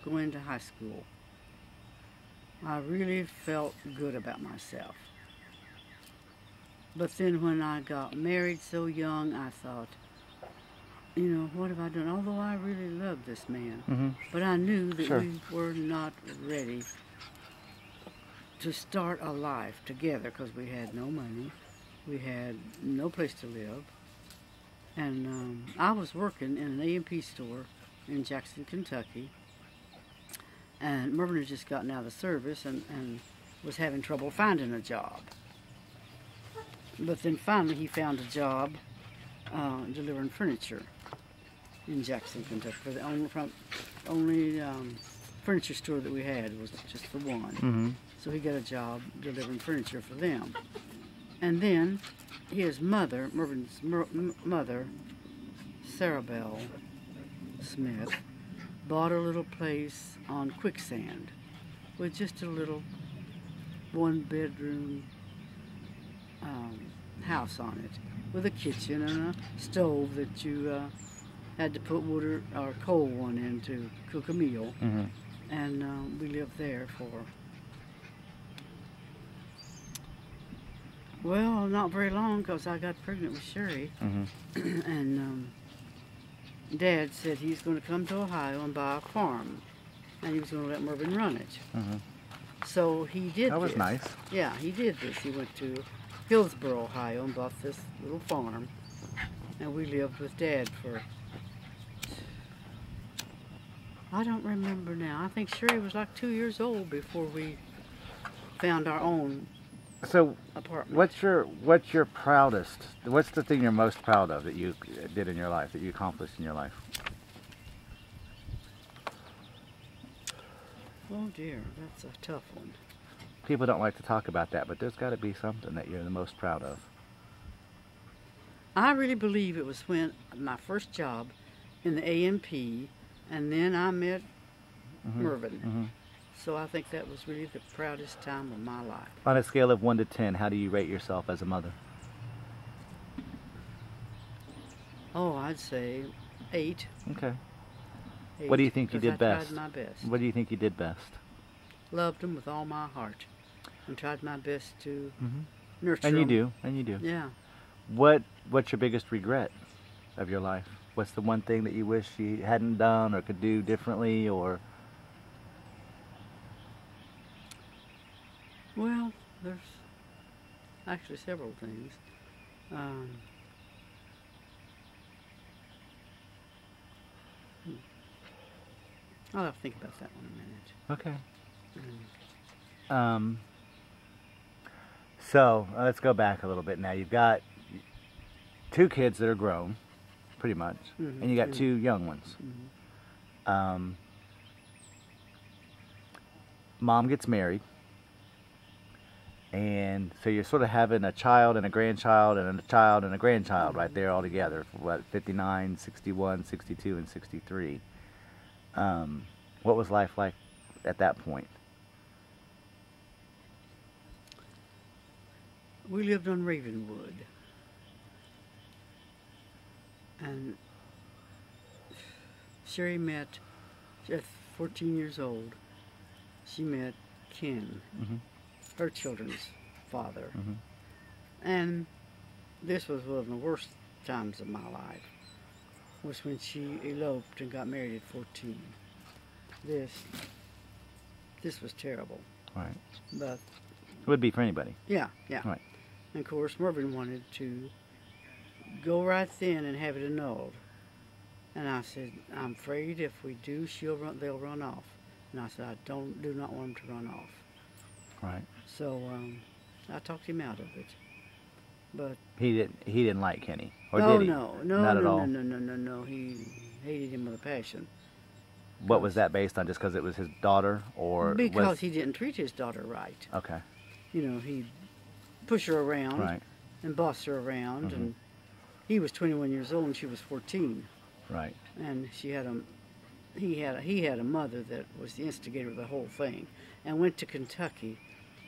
going to high school, I really felt good about myself. But then when I got married so young, I thought, what have I done? Although I really loved this man, Mm-hmm. but I knew that Sure. we were not ready to start a life together because we had no money, we had no place to live, and I was working in an A&P store in Jackson, Kentucky, and Mervyn had just gotten out of the service and was having trouble finding a job. But then finally he found a job delivering furniture in Jackson, Kentucky. For the only furniture store that we had was just the one. Mm-hmm. So he got a job delivering furniture for them. And then his mother, Mervyn's mother, Sarah Bell Smith, bought a little place on Quicksand with just a little one-bedroom house on it with a kitchen and a stove that you had to put wood or coal one in to cook a meal. Mm-hmm. And we lived there for, well, not very long because I got pregnant with Sherry. Mm-hmm. And Dad said he's going to come to Ohio and buy a farm, and he was going to let Mervyn run it. Mm-hmm. So he did That was this. nice. Yeah, he did this. He went to Hillsboro, Ohio, and bought this little farm, and we lived with Dad for, I don't remember now. I think Sherry was like 2 years old before we found our own So, apartment. what's your proudest? What's the thing you're most proud of that you did in your life, that you accomplished in your life? Oh dear, that's a tough one. People don't like to talk about that, but there's got to be something that you're the most proud of. I really believe it was when my first job in the A&P, and then I met Mm-hmm. Mervyn. Mm-hmm. So I think that was really the proudest time of my life. On a scale of 1 to 10, how do you rate yourself as a mother? Oh, I'd say 8. Okay. 8, What do you think you 'cause did best? I tried my best. What do you think you did best? Loved them with all my heart, and tried my best to Mm-hmm. nurture And you them. do, and you do. Yeah. What's your biggest regret of your life? What's the one thing that you wish you hadn't done or could do differently, or? Well, there's actually several things. I'll have to think about that one a minute. Okay. Mm. So let's go back a little bit now. You've got 2 kids that are grown, pretty much, Mhm, and you got mhm. 2 young ones. Mhm. Mom gets married, and so you're sort of having a child and a grandchild and a child and a grandchild right there all together. What, 59, 61, 62, and 63. What was life like at that point? We lived on Ravenwood, and Sherry met, at 14 years old, she met Ken, Mm-hmm. her children's father. Mm-hmm. And this was one of the worst times of my life, was when she eloped and got married at 14. This was terrible. Right. But It would be for anybody. yeah. Right. And of course, Mervyn wanted to go right then and have it annulled. And I said, I'm afraid if we do, they'll run off. And I said, I do not want them to run off. Right. So I talked him out of it. But He didn't like Kenny, or no, did he? no, Not at all. no. He hated him with a passion. What was that based on? Just because it was his daughter, or Because he didn't treat his daughter right. Okay. He'd push her around Right. and boss her around. Mhm. And he was 21 years old and she was 14. Right. And he had a mother that was the instigator of the whole thing, and went to Kentucky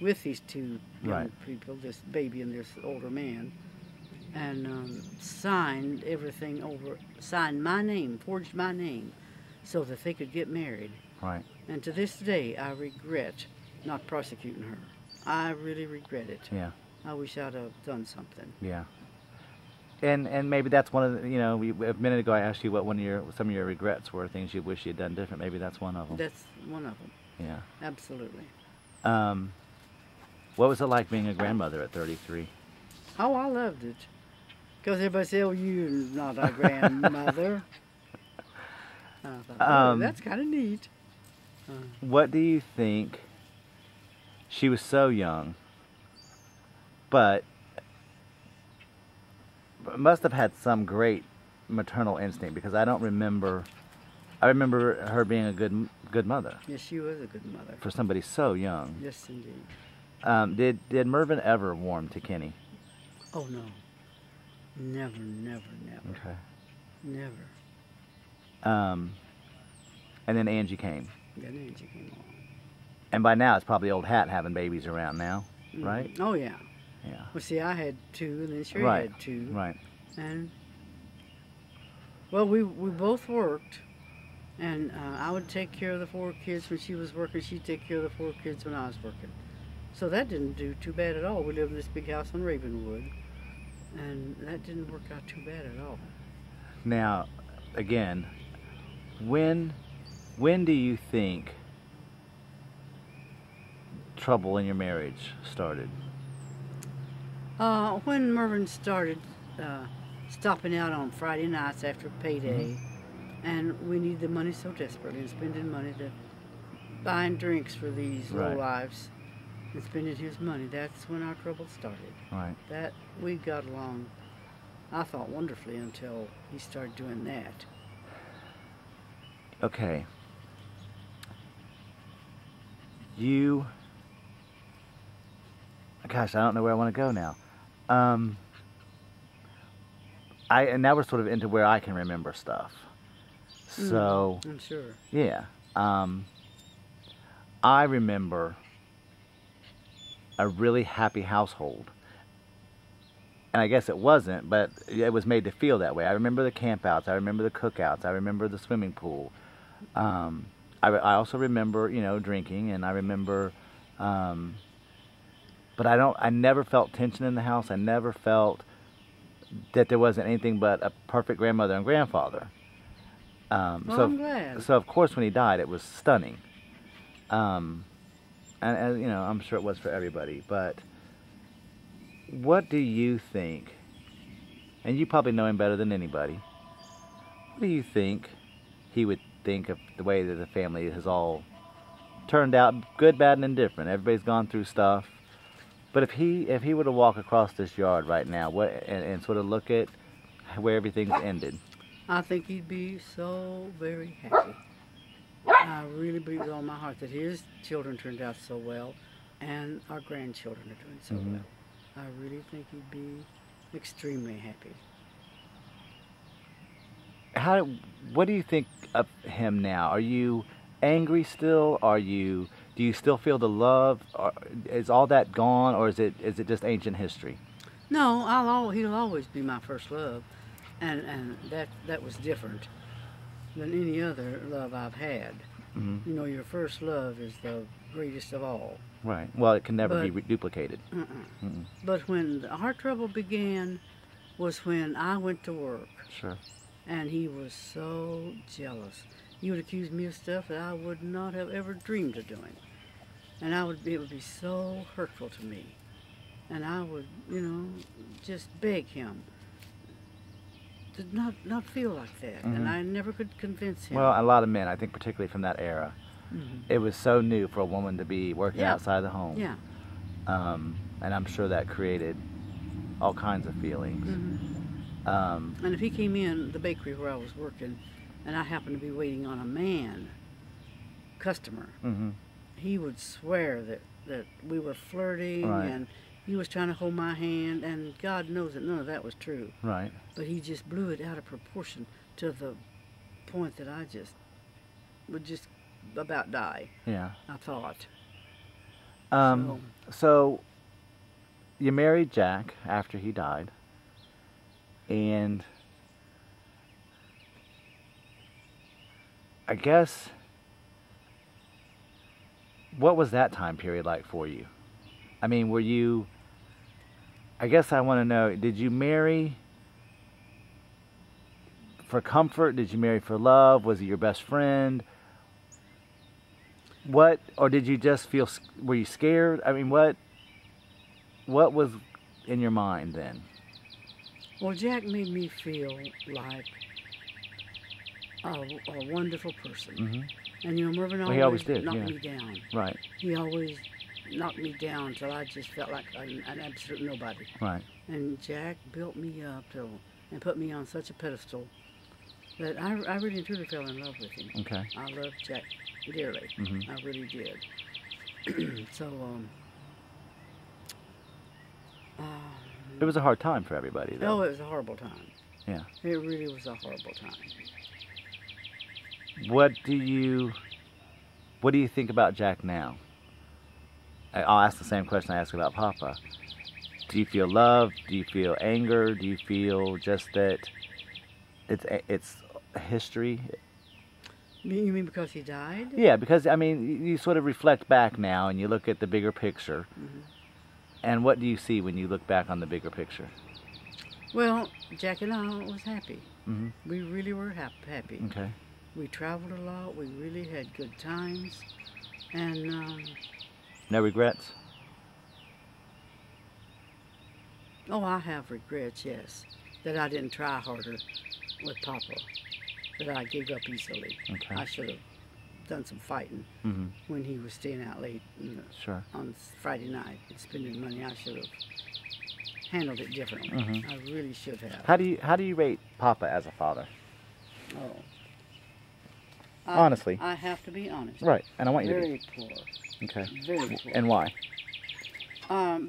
with these 2 young Right. people, this baby and this older man, and signed everything over, signed my name, forged my name, so that they could get married. Right. And to this day, I regret not prosecuting her. I really regret it. Yeah. I wish I'd have done something. Yeah. And maybe that's one of the, a minute ago I asked you what some of your regrets were, things you wish you'd done different. Maybe that's one of them. That's one of them. Yeah. Absolutely. What was it like being a grandmother at 33? Oh, I loved it. Because everybody said, oh, you're not a grandmother. I thought, oh, that's kind of neat. What do you think? She was so young, but must have had some great maternal instinct, because I don't remember. I remember her being a good mother. Yes, she was a good mother. For somebody so young. Yes, indeed. Did Mervyn ever warm to Kenny? Oh, no. Never, never, never. Okay. Never. And then Angie came. Then Angie came along. And by now, it's probably old hat having babies around now, right? Oh, yeah. Yeah. Well, see, I had two, and then Sherry Right. had two. Right. And, well, we both worked. And I would take care of the 4 kids when she was working. She'd take care of the 4 kids when I was working. So that didn't do too bad at all. We lived in this big house on Ravenwood. And that didn't work out too bad at all. Now, again, when do you think trouble in your marriage started? When Mervyn started stopping out on Friday nights after payday, and we needed the money so desperately, and spending money to buying drinks for these Right. lowlifes, and spending his money, that's when our trouble started. Right. That we got along, I thought, wonderfully until he started doing that. Okay. Gosh, I don't know where I want to go now. And now we're sort of into where I can remember stuff. So, I'm sure. yeah. I remember a really happy household. And I guess it wasn't, but it was made to feel that way. I remember the campouts. I remember the cookouts. I remember the swimming pool. I also remember, drinking, and I remember, but I never felt tension in the house. I never felt that there wasn't anything but a perfect grandmother and grandfather. Well, I'm glad. So of course when he died, it was stunning. And I'm sure it was for everybody, but what do you think, and you probably know him better than anybody, what do you think he would think of the way that the family has all turned out, good, bad, and indifferent? Everybody's gone through stuff. But if he were to walk across this yard right now and sort of look at where everything's ended, I think he'd be so very happy. I really believe with all my heart that his children turned out so well, and our grandchildren are doing so well. I really think he'd be extremely happy. What do you think of him now? Are you angry still? Do you still feel the love? Is all that gone, or is it just ancient history? No, he'll always be my first love, and that was different than any other love I've had. Mm-hmm. Your first love is the greatest of all. Right. Well, it can never be duplicated. But when our trouble began was when I went to work. Sure. And he was so jealous. He would accuse me of stuff that I would not have ever dreamed of doing. And it would be so hurtful to me. And I would, just beg him to not feel like that. And I never could convince him. Well, a lot of men, I think particularly from that era, it was so new for a woman to be working outside the home. Yeah. And I'm sure that created all kinds of feelings. And if he came in the bakery where I was working, and I happened to be waiting on a man customer, he would swear that we were flirting, Right. and he was trying to hold my hand, and God knows that none of that was true. Right. But he just blew it out of proportion to the point that I just would just about die. Yeah. I thought. So you married Jack after he died, and I guess What was that time period like for you? I mean, were you, I guess I want to know, did you marry for comfort? Did you marry for love? Was he your best friend? What, or did you just feel, were you scared? I mean, what was in your mind then? Well, Jack made me feel like a wonderful person. Mm-hmm. And you know, Mervyn Well, he always did, knocked yeah. me down. Right, He always knocked me down till I just felt like an absolute nobody. right. And Jack built me up and put me on such a pedestal that I really and truly fell in love with him. Okay. I loved Jack dearly. Mm-hmm. I really did. So, It was a hard time for everybody, though. oh, it was a horrible time. Yeah. It really was a horrible time. What do you think about Jack now? I'll ask the same question I asked about Papa. Do you feel love? Do you feel anger? Do you feel just that it's history? You mean because he died? Yeah, because I mean, you sort of reflect back now and you look at the bigger picture. Mm-hmm. And what do you see when you look back on the bigger picture? Well, Jack and I was happy. Mm-hmm. We really were happy. Okay. We traveled a lot. We really had good times. And, No regrets? oh, I have regrets, yes. That I didn't try harder with Papa. That I gave up easily. Okay. I should have done some fighting Mm-hmm. when he was staying out late Sure. on Friday night and spending money. I should have handled it differently. Mhm. I really should have. How do you rate Papa as a father? Oh. Honestly. I have to be honest. Right, and I want you to Very poor. be. Okay. Very poor. And why?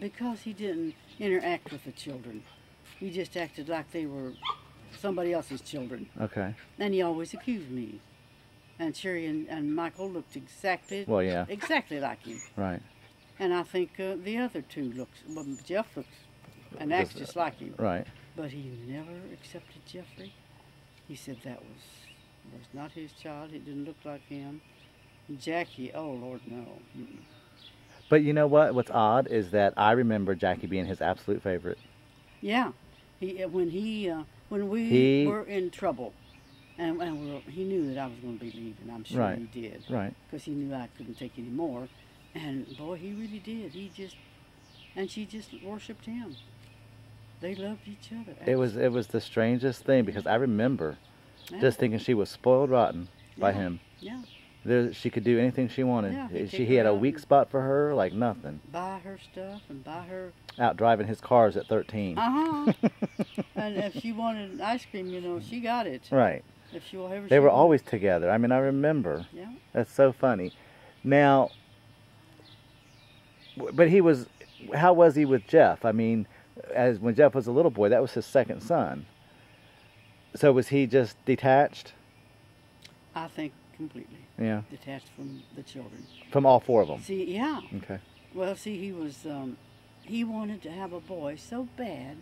Because he didn't interact with the children. He just acted like they were somebody else's children. Okay. And he always accused me. And Sherry and Michael looked exactly Well, yeah. exactly like him. Right. And I think the other two Jeff looks and acts Does- just like him. Right. But he never accepted Jeffrey. He said that was not his child. It didn't look like him. Jackie, oh Lord, no. Mm-mm. But you know what? What's odd is that I remember Jackie being his absolute favorite. Yeah, when we He- were in trouble, and he knew that I was going to be leaving. I'm sure Right. he did, Right. because he knew I couldn't take any more. And boy, he really did. She just worshipped him. They loved each other. It was the strangest thing because I remember Yeah. just thinking she was spoiled rotten by Yeah. him. Yeah, She could do anything she wanted. Yeah, he'd he take had her a out weak and- spot for her like nothing. buy her stuff and buy her. Out driving his cars at 13. Uh huh. And if she wanted ice cream, she got it. Right. If she whatever They she were wanted. always together. I mean, I remember. Yeah. That's so funny. Now, but how was he with Jeff? I mean, as when Jeff was a little boy, that was his second son. So was he just detached? I think completely Yeah. detached from the children. From all four of them. See, yeah. Okay. Well, see, he was, he wanted to have a boy so bad,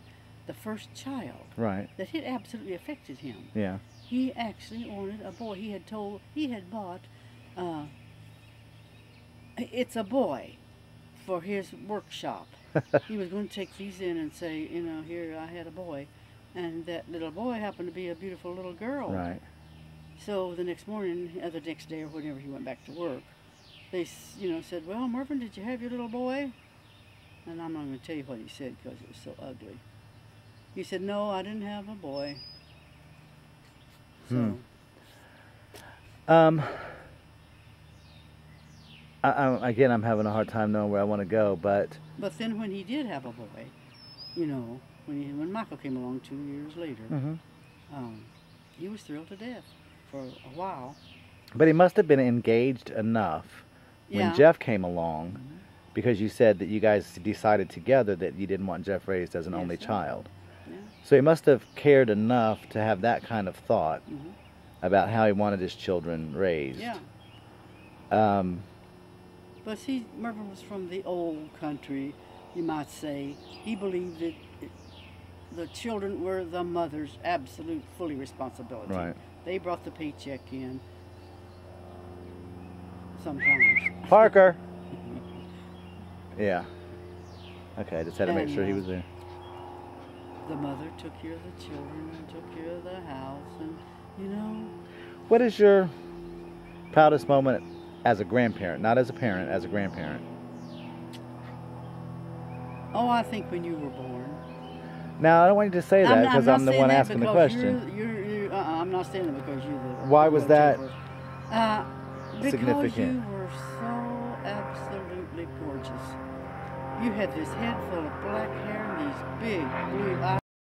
the first child, Right. that it absolutely affected him. Yeah. He actually wanted a boy. He had bought, it's a boy for his workshop. He was going to take these in and say, here I had a boy. And that little boy happened to be a beautiful little girl. Right. So the next morning, or the next day, or whenever he went back to work, they, said, well, Mervyn, did you have your little boy? And I'm not going to tell you what he said because it was so ugly. He said, no, I didn't have a boy. So, Again, I'm having a hard time knowing where I want to go, but but then when he did have a boy, when Michael came along 2 years later, he was thrilled to death for a while. But he must have been engaged enough when Yeah. Jeff came along, because you said that you guys decided together that you didn't want Jeff raised as an Yes, only sir. child. Yeah. So he must have cared enough to have that kind of thought Mhm. about how he wanted his children raised. Yeah. Um, But see, Mervyn was from the old country, you might say. He believed that the children were the mother's absolute, fully responsibility. Right. They brought the paycheck in sometimes. Parker, Yeah. Okay, I just had to make And, sure he was there. The mother took care of the children and took care of the house, and you know. What is your proudest moment as a grandparent, not as a parent, as a grandparent? Oh, I think when you were born. Now, I don't want you to say that because I'm the one asking the question. I'm not saying that because you're the. Why was that Because significant? you were so absolutely gorgeous. You had this head full of black hair and these big blue eyes.